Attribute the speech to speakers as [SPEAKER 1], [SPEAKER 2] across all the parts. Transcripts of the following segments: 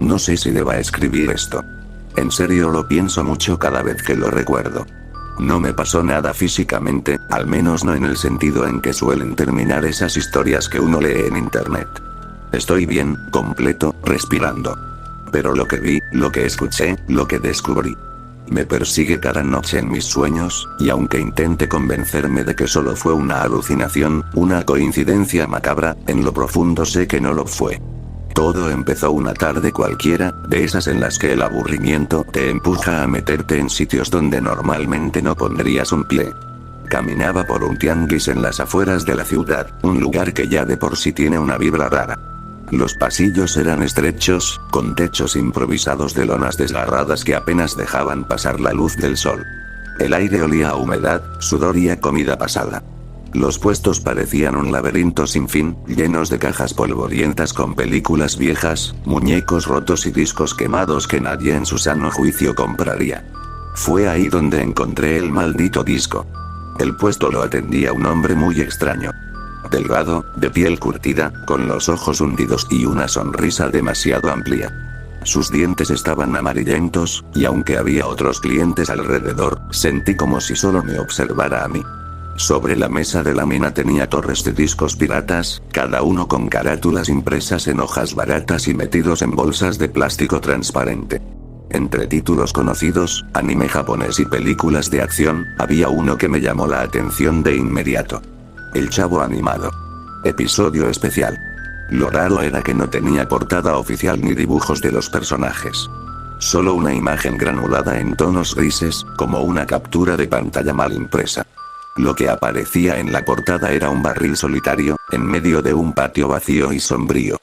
[SPEAKER 1] No sé si deba escribir esto. En serio lo pienso mucho cada vez que lo recuerdo. No me pasó nada físicamente, al menos no en el sentido en que suelen terminar esas historias que uno lee en internet. Estoy bien, completo, respirando. Pero lo que vi, lo que escuché, lo que descubrí, me persigue cada noche en mis sueños, y aunque intente convencerme de que solo fue una alucinación, una coincidencia macabra, en lo profundo sé que no lo fue. Todo empezó una tarde cualquiera, de esas en las que el aburrimiento te empuja a meterte en sitios donde normalmente no pondrías un pie. Caminaba por un tianguis en las afueras de la ciudad, un lugar que ya de por sí tiene una vibra rara. Los pasillos eran estrechos, con techos improvisados de lonas desgarradas que apenas dejaban pasar la luz del sol. El aire olía a humedad, sudor y a comida pasada. Los puestos parecían un laberinto sin fin, llenos de cajas polvorientas con películas viejas, muñecos rotos y discos quemados que nadie en su sano juicio compraría. Fue ahí donde encontré el maldito disco. El puesto lo atendía un hombre muy extraño. Delgado, de piel curtida, con los ojos hundidos y una sonrisa demasiado amplia. Sus dientes estaban amarillentos, y aunque había otros clientes alrededor, sentí como si solo me observara a mí. Sobre la mesa de lámina tenía torres de discos piratas, cada uno con carátulas impresas en hojas baratas y metidos en bolsas de plástico transparente. Entre títulos conocidos, anime japonés y películas de acción, había uno que me llamó la atención de inmediato. El Chavo Animado. Episodio especial. Lo raro era que no tenía portada oficial ni dibujos de los personajes. Solo una imagen granulada en tonos grises, como una captura de pantalla mal impresa. Lo que aparecía en la portada era un barril solitario, en medio de un patio vacío y sombrío.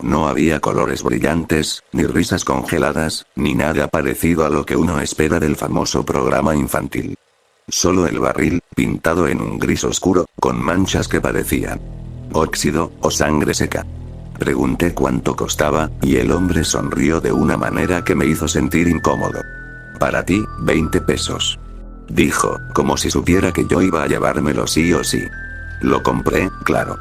[SPEAKER 1] No había colores brillantes, ni risas congeladas, ni nada parecido a lo que uno espera del famoso programa infantil. Solo el barril, pintado en un gris oscuro, con manchas que parecían óxido, o sangre seca. Pregunté cuánto costaba, y el hombre sonrió de una manera que me hizo sentir incómodo. Para ti, 20 pesos. Dijo, como si supiera que yo iba a llevármelo sí o sí. Lo compré, claro.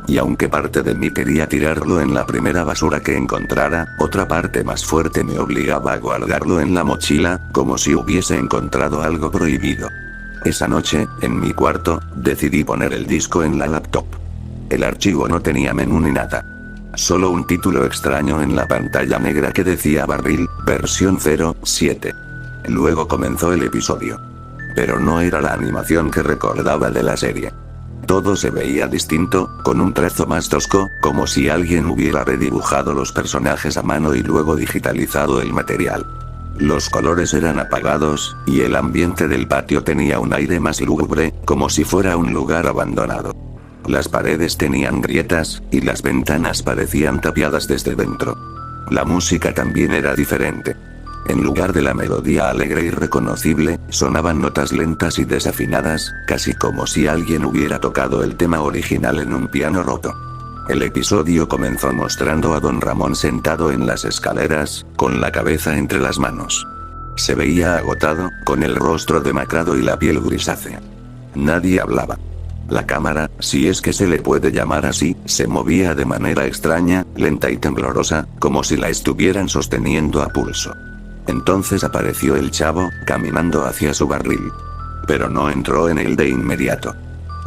[SPEAKER 1] Y aunque parte de mí quería tirarlo en la primera basura que encontrara, otra parte más fuerte me obligaba a guardarlo en la mochila, como si hubiese encontrado algo prohibido. Esa noche, en mi cuarto, decidí poner el disco en la laptop. El archivo no tenía menú ni nada. Solo un título extraño en la pantalla negra que decía Barril, versión 07. Luego comenzó el episodio. Pero no era la animación que recordaba de la serie. Todo se veía distinto, con un trazo más tosco, como si alguien hubiera redibujado los personajes a mano y luego digitalizado el material. Los colores eran apagados, y el ambiente del patio tenía un aire más lúgubre, como si fuera un lugar abandonado. Las paredes tenían grietas, y las ventanas parecían tapiadas desde dentro. La música también era diferente. En lugar de la melodía alegre y reconocible, sonaban notas lentas y desafinadas, casi como si alguien hubiera tocado el tema original en un piano roto. El episodio comenzó mostrando a Don Ramón sentado en las escaleras, con la cabeza entre las manos. Se veía agotado, con el rostro demacrado y la piel grisácea. Nadie hablaba. La cámara, si es que se le puede llamar así, se movía de manera extraña, lenta y temblorosa, como si la estuvieran sosteniendo a pulso. Entonces apareció el Chavo, caminando hacia su barril. Pero no entró en él de inmediato.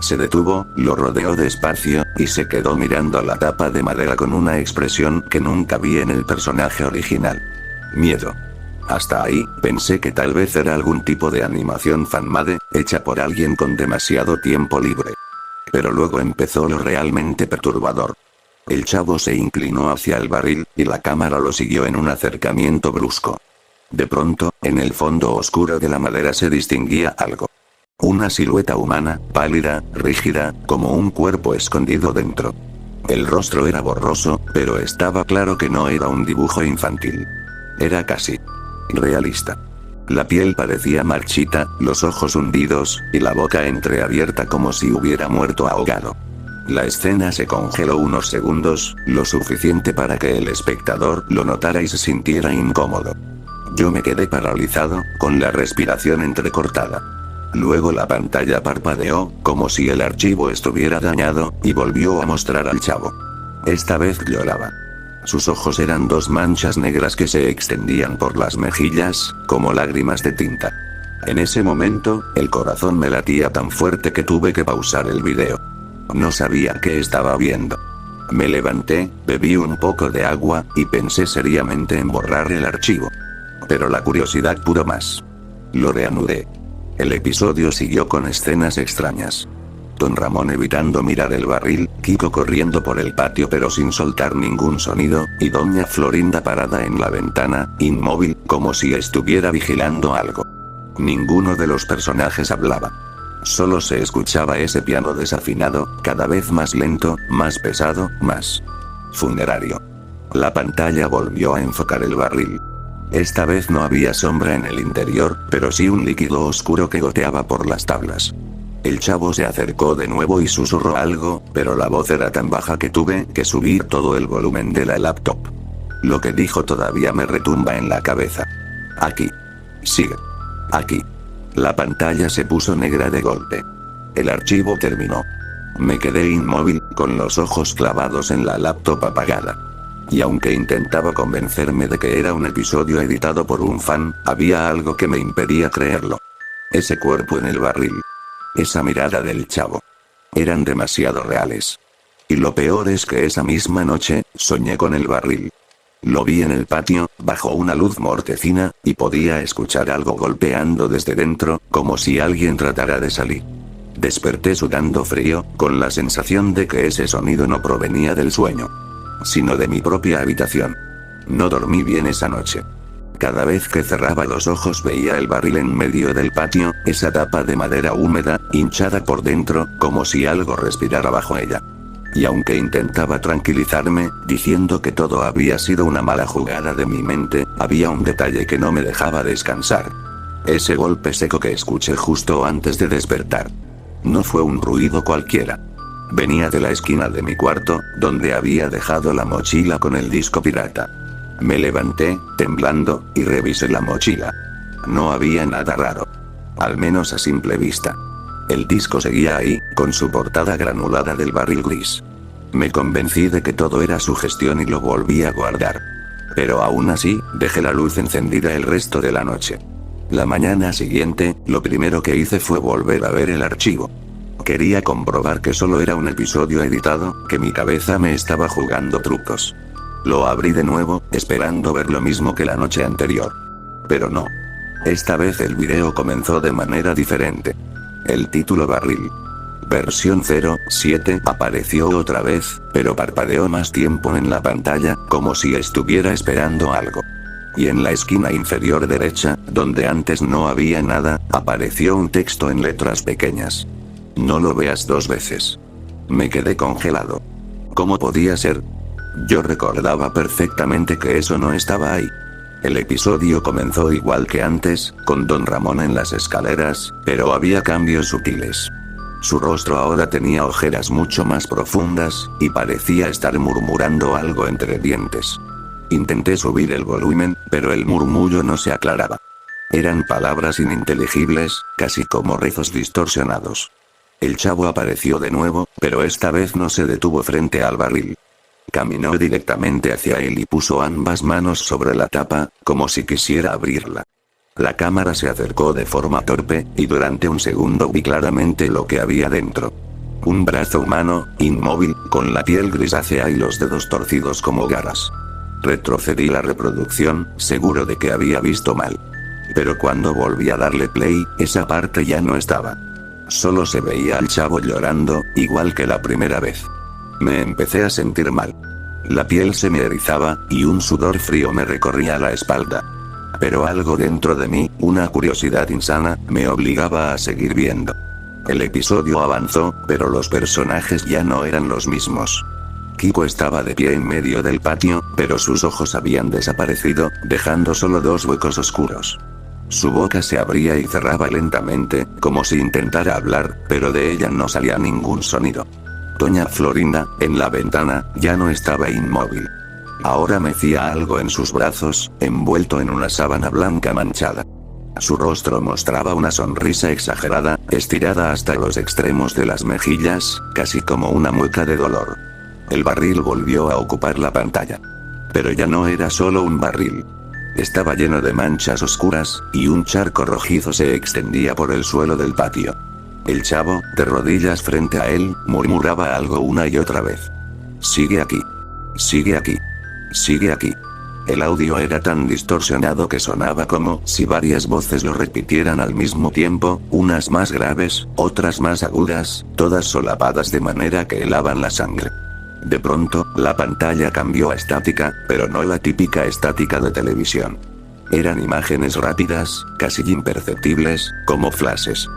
[SPEAKER 1] Se detuvo, lo rodeó despacio, y se quedó mirando la tapa de madera con una expresión que nunca vi en el personaje original. Miedo. Hasta ahí, pensé que tal vez era algún tipo de animación fanmade, hecha por alguien con demasiado tiempo libre. Pero luego empezó lo realmente perturbador. El Chavo se inclinó hacia el barril, y la cámara lo siguió en un acercamiento brusco. De pronto, en el fondo oscuro de la madera se distinguía algo. Una silueta humana, pálida, rígida, como un cuerpo escondido dentro. El rostro era borroso, pero estaba claro que no era un dibujo infantil. Era casi realista. La piel parecía marchita, los ojos hundidos, y la boca entreabierta como si hubiera muerto ahogado. La escena se congeló unos segundos, lo suficiente para que el espectador lo notara y se sintiera incómodo. Yo me quedé paralizado, con la respiración entrecortada. Luego la pantalla parpadeó, como si el archivo estuviera dañado, y volvió a mostrar al Chavo. Esta vez lloraba. Sus ojos eran dos manchas negras que se extendían por las mejillas, como lágrimas de tinta. En ese momento, el corazón me latía tan fuerte que tuve que pausar el video. No sabía qué estaba viendo. Me levanté, bebí un poco de agua, y pensé seriamente en borrar el archivo. Pero la curiosidad pudo más. Lo reanudé. El episodio siguió con escenas extrañas. Don Ramón evitando mirar el barril, Kiko corriendo por el patio pero sin soltar ningún sonido, y doña Florinda parada en la ventana, inmóvil, como si estuviera vigilando algo. Ninguno de los personajes hablaba. Solo se escuchaba ese piano desafinado, cada vez más lento, más pesado, más funerario. La pantalla volvió a enfocar el barril. Esta vez no había sombra en el interior, pero sí un líquido oscuro que goteaba por las tablas. El chavo se acercó de nuevo y susurró algo, pero la voz era tan baja que tuve que subir todo el volumen de la laptop. Lo que dijo todavía me retumba en la cabeza. Aquí. Sigue. Aquí. La pantalla se puso negra de golpe. El archivo terminó. Me quedé inmóvil, con los ojos clavados en la laptop apagada. Y aunque intentaba convencerme de que era un episodio editado por un fan, había algo que me impedía creerlo. Ese cuerpo en el barril. Esa mirada del chavo. Eran demasiado reales. Y lo peor es que esa misma noche, soñé con el barril. Lo vi en el patio, bajo una luz mortecina, y podía escuchar algo golpeando desde dentro, como si alguien tratara de salir. Desperté sudando frío, con la sensación de que ese sonido no provenía del sueño, sino de mi propia habitación. No dormí bien esa noche. Cada vez que cerraba los ojos veía el barril en medio del patio, esa tapa de madera húmeda, hinchada por dentro, como si algo respirara bajo ella. Y aunque intentaba tranquilizarme, diciendo que todo había sido una mala jugada de mi mente, había un detalle que no me dejaba descansar. Ese golpe seco que escuché justo antes de despertar. No fue un ruido cualquiera. Venía de la esquina de mi cuarto, donde había dejado la mochila con el disco pirata. Me levanté, temblando, y revisé la mochila. No había nada raro. Al menos a simple vista. El disco seguía ahí, con su portada granulada del barril gris. Me convencí de que todo era sugestión y lo volví a guardar. Pero aún así, dejé la luz encendida el resto de la noche. La mañana siguiente, lo primero que hice fue volver a ver el archivo. Quería comprobar que solo era un episodio editado, que mi cabeza me estaba jugando trucos. Lo abrí de nuevo, esperando ver lo mismo que la noche anterior. Pero no. Esta vez el video comenzó de manera diferente. El título barril. Versión 07 apareció otra vez, pero parpadeó más tiempo en la pantalla, como si estuviera esperando algo. Y en la esquina inferior derecha, donde antes no había nada, apareció un texto en letras pequeñas. No lo veas dos veces. Me quedé congelado. ¿Cómo podía ser? Yo recordaba perfectamente que eso no estaba ahí. El episodio comenzó igual que antes, con Don Ramón en las escaleras, pero había cambios sutiles. Su rostro ahora tenía ojeras mucho más profundas, y parecía estar murmurando algo entre dientes. Intenté subir el volumen, pero el murmullo no se aclaraba. Eran palabras ininteligibles, casi como rezos distorsionados. El chavo apareció de nuevo, pero esta vez no se detuvo frente al barril. Caminó directamente hacia él y puso ambas manos sobre la tapa, como si quisiera abrirla. La cámara se acercó de forma torpe, y durante un segundo vi claramente lo que había dentro. Un brazo humano, inmóvil, con la piel grisácea y los dedos torcidos como garras. Retrocedí la reproducción, seguro de que había visto mal. Pero cuando volví a darle play, esa parte ya no estaba. Solo se veía al chavo llorando, igual que la primera vez. Me empecé a sentir mal. La piel se me erizaba, y un sudor frío me recorría la espalda. Pero algo dentro de mí, una curiosidad insana, me obligaba a seguir viendo. El episodio avanzó, pero los personajes ya no eran los mismos. Kiko estaba de pie en medio del patio, pero sus ojos habían desaparecido, dejando solo dos huecos oscuros. Su boca se abría y cerraba lentamente, como si intentara hablar, pero de ella no salía ningún sonido. Doña Florinda, en la ventana, ya no estaba inmóvil. Ahora mecía algo en sus brazos, envuelto en una sábana blanca manchada. Su rostro mostraba una sonrisa exagerada, estirada hasta los extremos de las mejillas, casi como una mueca de dolor. El barril volvió a ocupar la pantalla. Pero ya no era solo un barril. Estaba lleno de manchas oscuras, y un charco rojizo se extendía por el suelo del patio. El chavo, de rodillas frente a él, murmuraba algo una y otra vez. Sigue aquí. Sigue aquí. Sigue aquí. El audio era tan distorsionado que sonaba como si varias voces lo repitieran al mismo tiempo, unas más graves, otras más agudas, todas solapadas de manera que helaban la sangre. De pronto, la pantalla cambió a estática, pero no la típica estática de televisión. Eran imágenes rápidas, casi imperceptibles, como flashes.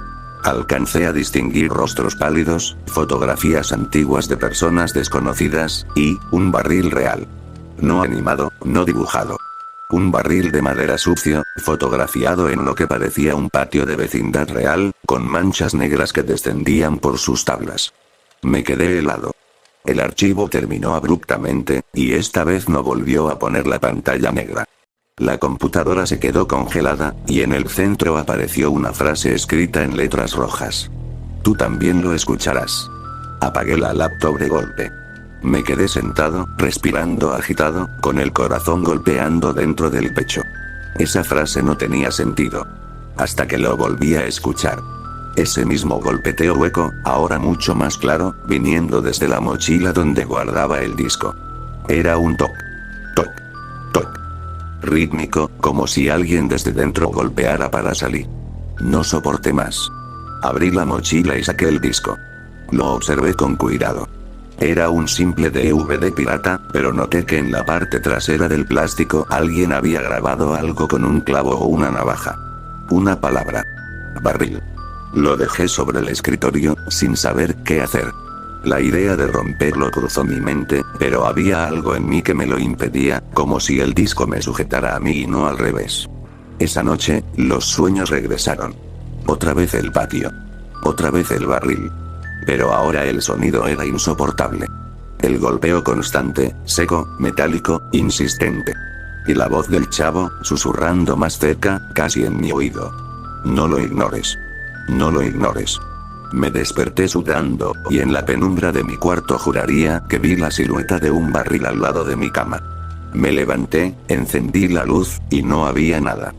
[SPEAKER 1] Alcancé a distinguir rostros pálidos, fotografías antiguas de personas desconocidas, y un barril real. No animado, no dibujado. Un barril de madera sucio, fotografiado en lo que parecía un patio de vecindad real, con manchas negras que descendían por sus tablas. Me quedé helado. El archivo terminó abruptamente, y esta vez no volvió a poner la pantalla negra. La computadora se quedó congelada, y en el centro apareció una frase escrita en letras rojas. Tú también lo escucharás. Apagué la laptop de golpe. Me quedé sentado, respirando agitado, con el corazón golpeando dentro del pecho. Esa frase no tenía sentido. Hasta que lo volví a escuchar. Ese mismo golpeteo hueco, ahora mucho más claro, viniendo desde la mochila donde guardaba el disco. Era un toc. Toc. Toc. Rítmico, como si alguien desde dentro golpeara para salir. No soporté más. Abrí la mochila y saqué el disco. Lo observé con cuidado. Era un simple DVD pirata, pero noté que en la parte trasera del plástico alguien había grabado algo con un clavo o una navaja. Una palabra. Barril. Lo dejé sobre el escritorio, sin saber qué hacer. La idea de romperlo cruzó mi mente, pero había algo en mí que me lo impedía, como si el disco me sujetara a mí y no al revés. Esa noche, los sueños regresaron. Otra vez el patio. Otra vez el barril. Pero ahora el sonido era insoportable. El golpeo constante, seco, metálico, insistente. Y la voz del chavo, susurrando más cerca, casi en mi oído. No lo ignores. No lo ignores. Me desperté sudando, y en la penumbra de mi cuarto juraría que vi la silueta de un barril al lado de mi cama. Me levanté, encendí la luz, y no había nada.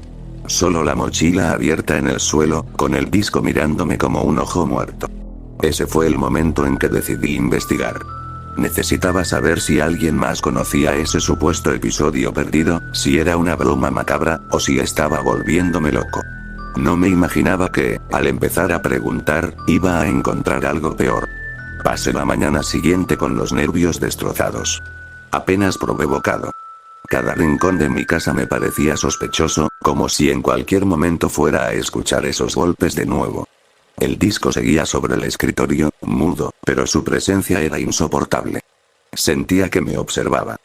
[SPEAKER 1] Solo la mochila abierta en el suelo, con el disco mirándome como un ojo muerto. Ese fue el momento en que decidí investigar. Necesitaba saber si alguien más conocía ese supuesto episodio perdido, si era una broma macabra, o si estaba volviéndome loco. No me imaginaba que, al empezar a preguntar, iba a encontrar algo peor. Pasé la mañana siguiente con los nervios destrozados. Apenas probé bocado. Cada rincón de mi casa me parecía sospechoso, como si en cualquier momento fuera a escuchar esos golpes de nuevo. El disco seguía sobre el escritorio, mudo, pero su presencia era insoportable. Sentía que me observaba.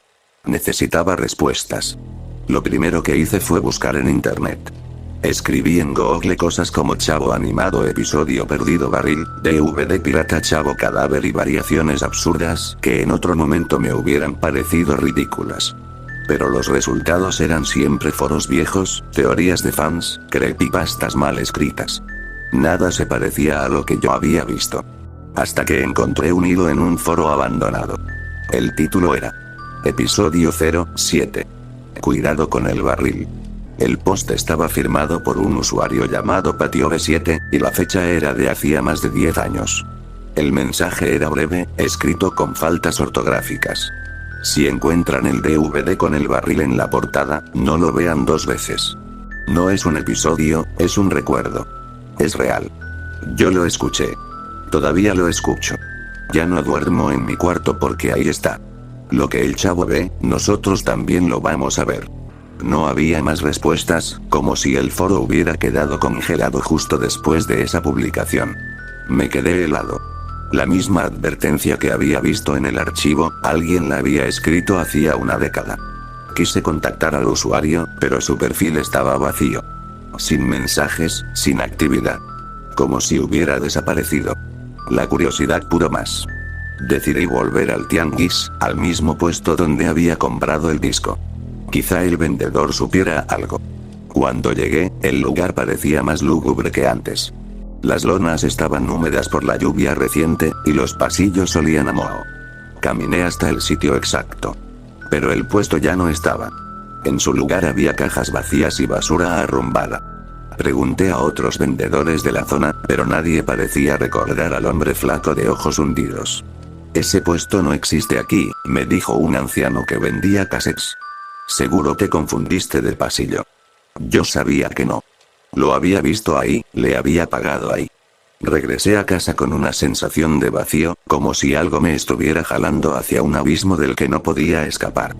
[SPEAKER 1] Necesitaba respuestas. Lo primero que hice fue buscar en internet. Escribí en Google cosas como chavo animado episodio perdido barril, DVD pirata chavo cadáver y variaciones absurdas que en otro momento me hubieran parecido ridículas. Pero los resultados eran siempre foros viejos, teorías de fans, creepypastas mal escritas. Nada se parecía a lo que yo había visto. Hasta que encontré un hilo en un foro abandonado. El título era Episodio 07. Cuidado con el barril. El post estaba firmado por un usuario llamado Patio B7, y la fecha era de hacía más de 10 años. El mensaje era breve, escrito con faltas ortográficas. Si encuentran el DVD con el barril en la portada, no lo vean dos veces. No es un episodio, es un recuerdo. Es real. Yo lo escuché. Todavía lo escucho. Ya no duermo en mi cuarto porque ahí está. Lo que el chavo ve, nosotros también lo vamos a ver. No había más respuestas, como si el foro hubiera quedado congelado justo después de esa publicación. Me quedé helado. La misma advertencia que había visto en el archivo, alguien la había escrito hacía una década. Quise contactar al usuario, pero su perfil estaba vacío. Sin mensajes, sin actividad. Como si hubiera desaparecido. La curiosidad pudo más. Decidí volver al tianguis, al mismo puesto donde había comprado el disco. Quizá el vendedor supiera algo. Cuando llegué, el lugar parecía más lúgubre que antes. Las lonas estaban húmedas por la lluvia reciente, y los pasillos olían a moho. Caminé hasta el sitio exacto. Pero el puesto ya no estaba. En su lugar había cajas vacías y basura arrumbada. Pregunté a otros vendedores de la zona, pero nadie parecía recordar al hombre flaco de ojos hundidos. Ese puesto no existe aquí, me dijo un anciano que vendía cassettes. Seguro te confundiste de pasillo. Yo sabía que no. Lo había visto ahí, le había pagado ahí. Regresé a casa con una sensación de vacío, como si algo me estuviera jalando hacia un abismo del que no podía escapar.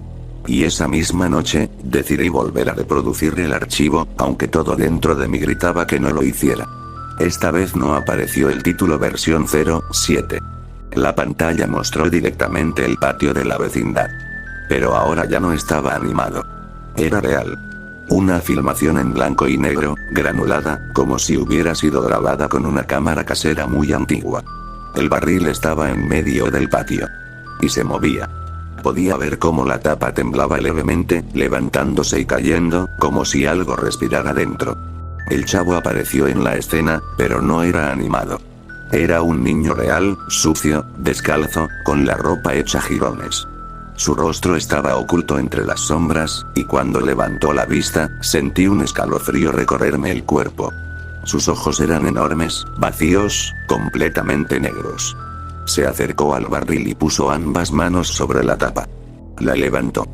[SPEAKER 1] Y esa misma noche, decidí volver a reproducir el archivo, aunque todo dentro de mí gritaba que no lo hiciera. Esta vez no apareció el título versión 07. La pantalla mostró directamente el patio de la vecindad. Pero ahora ya no estaba animado. Era real. Una filmación en blanco y negro, granulada, como si hubiera sido grabada con una cámara casera muy antigua. El barril estaba en medio del patio. Y se movía. Podía ver cómo la tapa temblaba levemente, levantándose y cayendo, como si algo respirara dentro. El chavo apareció en la escena, pero no era animado. Era un niño real, sucio, descalzo, con la ropa hecha jirones. Su rostro estaba oculto entre las sombras, y cuando levantó la vista, sentí un escalofrío recorrerme el cuerpo. Sus ojos eran enormes, vacíos, completamente negros. Se acercó al barril y puso ambas manos sobre la tapa. La levantó.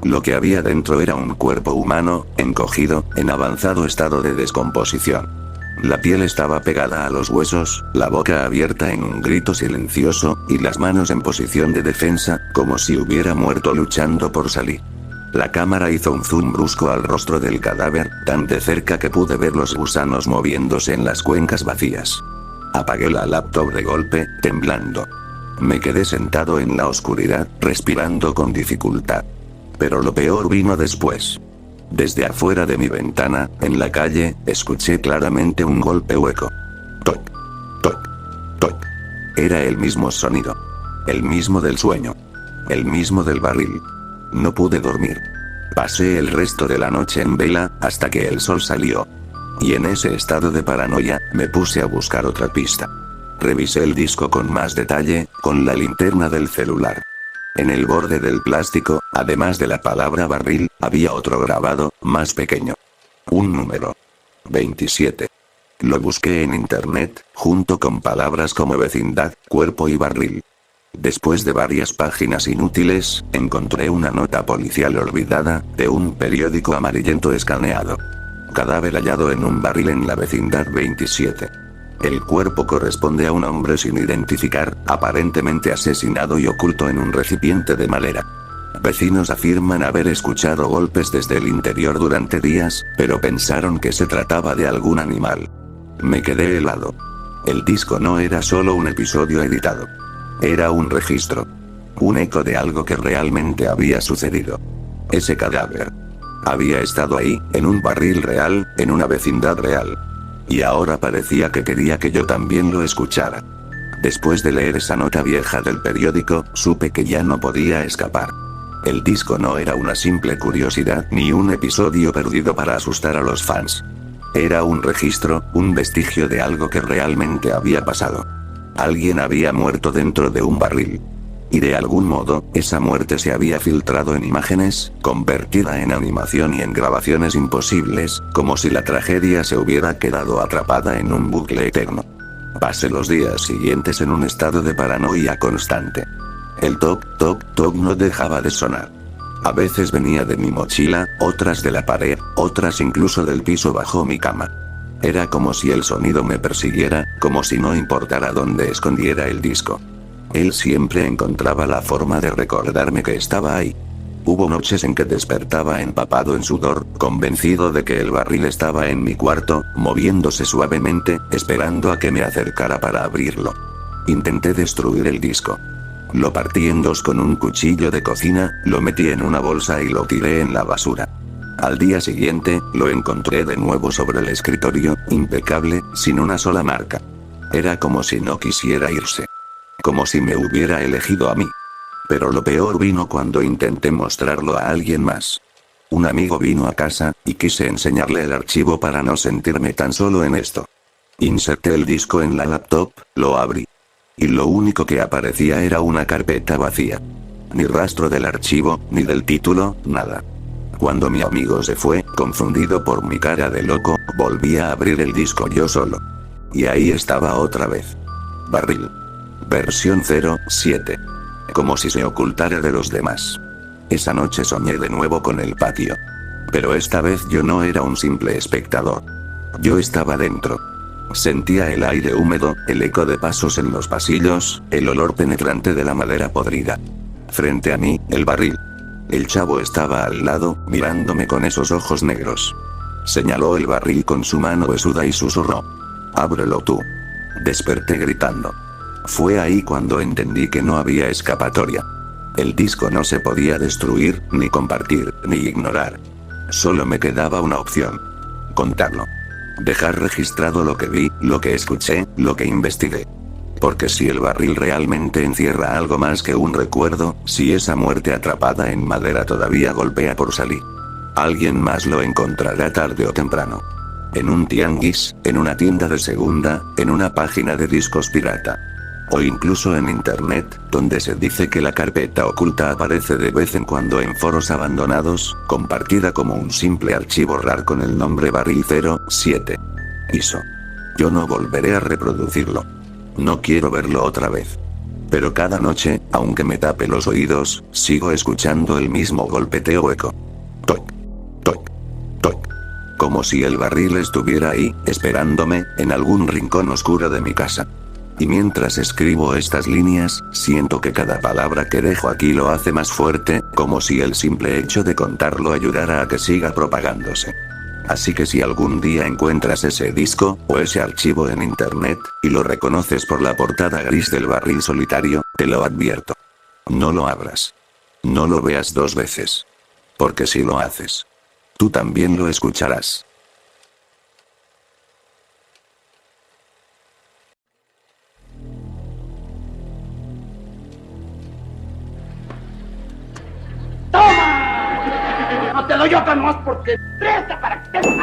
[SPEAKER 1] Lo que había dentro era un cuerpo humano, encogido, en avanzado estado de descomposición. La piel estaba pegada a los huesos, la boca abierta en un grito silencioso, y las manos en posición de defensa, como si hubiera muerto luchando por salir. La cámara hizo un zoom brusco al rostro del cadáver, tan de cerca que pude ver los gusanos moviéndose en las cuencas vacías. Apagué la laptop de golpe, temblando. Me quedé sentado en la oscuridad, respirando con dificultad. Pero lo peor vino después. Desde afuera de mi ventana, en la calle, escuché claramente un golpe hueco. Toc, toc, toc. Era el mismo sonido. El mismo del sueño. El mismo del barril. No pude dormir. Pasé el resto de la noche en vela, hasta que el sol salió. Y en ese estado de paranoia, me puse a buscar otra pista. Revisé el disco con más detalle, con la linterna del celular. En el borde del plástico, además de la palabra barril, había otro grabado, más pequeño. Un número. 27. Lo busqué en internet, junto con palabras como vecindad, cuerpo y barril. Después de varias páginas inútiles, encontré una nota policial olvidada, de un periódico amarillento escaneado. Cadáver hallado en un barril en la vecindad 27. El cuerpo corresponde a un hombre sin identificar, aparentemente asesinado y oculto en un recipiente de madera. Vecinos afirman haber escuchado golpes desde el interior durante días, pero pensaron que se trataba de algún animal. Me quedé helado. El disco no era solo un episodio editado. Era un registro. Un eco de algo que realmente había sucedido. Ese cadáver había estado ahí, en un barril real, en una vecindad real. Y ahora parecía que quería que yo también lo escuchara. Después de leer esa nota vieja del periódico, supe que ya no podía escapar. El disco no era una simple curiosidad ni un episodio perdido para asustar a los fans. Era un registro, un vestigio de algo que realmente había pasado. Alguien había muerto dentro de un barril. Y de algún modo, esa muerte se había filtrado en imágenes, convertida en animación y en grabaciones imposibles, como si la tragedia se hubiera quedado atrapada en un bucle eterno. Pasé los días siguientes en un estado de paranoia constante. El toc, toc, toc no dejaba de sonar. A veces venía de mi mochila, otras de la pared, otras incluso del piso bajo mi cama. Era como si el sonido me persiguiera, como si no importara dónde escondiera el disco. Él siempre encontraba la forma de recordarme que estaba ahí. Hubo noches en que despertaba empapado en sudor, convencido de que el barril estaba en mi cuarto, moviéndose suavemente, esperando a que me acercara para abrirlo. Intenté destruir el disco. Lo partí en dos con un cuchillo de cocina, lo metí en una bolsa y lo tiré en la basura. Al día siguiente, lo encontré de nuevo sobre el escritorio, impecable, sin una sola marca. Era como si no quisiera irse. Como si me hubiera elegido a mí. Pero lo peor vino cuando intenté mostrarlo a alguien más. Un amigo vino a casa, y quise enseñarle el archivo para no sentirme tan solo en esto. Inserté el disco en la laptop, lo abrí. Y lo único que aparecía era una carpeta vacía. Ni rastro del archivo, ni del título, nada. Cuando mi amigo se fue, confundido por mi cara de loco, volví a abrir el disco yo solo. Y ahí estaba otra vez. Barril. Versión 07. Como si se ocultara de los demás. Esa noche soñé de nuevo con el patio. Pero esta vez yo no era un simple espectador. Yo estaba dentro. Sentía el aire húmedo, el eco de pasos en los pasillos, el olor penetrante de la madera podrida. Frente a mí, el barril. El chavo estaba al lado, mirándome con esos ojos negros. Señaló el barril con su mano huesuda y susurró. Ábrelo tú. Desperté gritando. Fue ahí cuando entendí que no había escapatoria. El disco no se podía destruir, ni compartir, ni ignorar. Solo me quedaba una opción. Contarlo. Dejar registrado lo que vi, lo que escuché, lo que investigué. Porque si el barril realmente encierra algo más que un recuerdo, si esa muerte atrapada en madera todavía golpea por salir, alguien más lo encontrará tarde o temprano. En un tianguis, en una tienda de segunda, en una página de discos pirata. O incluso en internet, donde se dice que la carpeta oculta aparece de vez en cuando en foros abandonados, compartida como un simple archivo RAR con el nombre barril 07. ISO. Yo no volveré a reproducirlo. No quiero verlo otra vez. Pero cada noche, aunque me tape los oídos, sigo escuchando el mismo golpeteo eco. Toc, toc, toc. Como si el barril estuviera ahí, esperándome, en algún rincón oscuro de mi casa. Y mientras escribo estas líneas, siento que cada palabra que dejo aquí lo hace más fuerte, como si el simple hecho de contarlo ayudara a que siga propagándose. Así que si algún día encuentras ese disco, o ese archivo en internet, y lo reconoces por la portada gris del barril solitario, te lo advierto. No lo abras. No lo veas dos veces. Porque si lo haces, tú también lo escucharás.
[SPEAKER 2] ¡Toma! No te doy otra más porque presta para que te...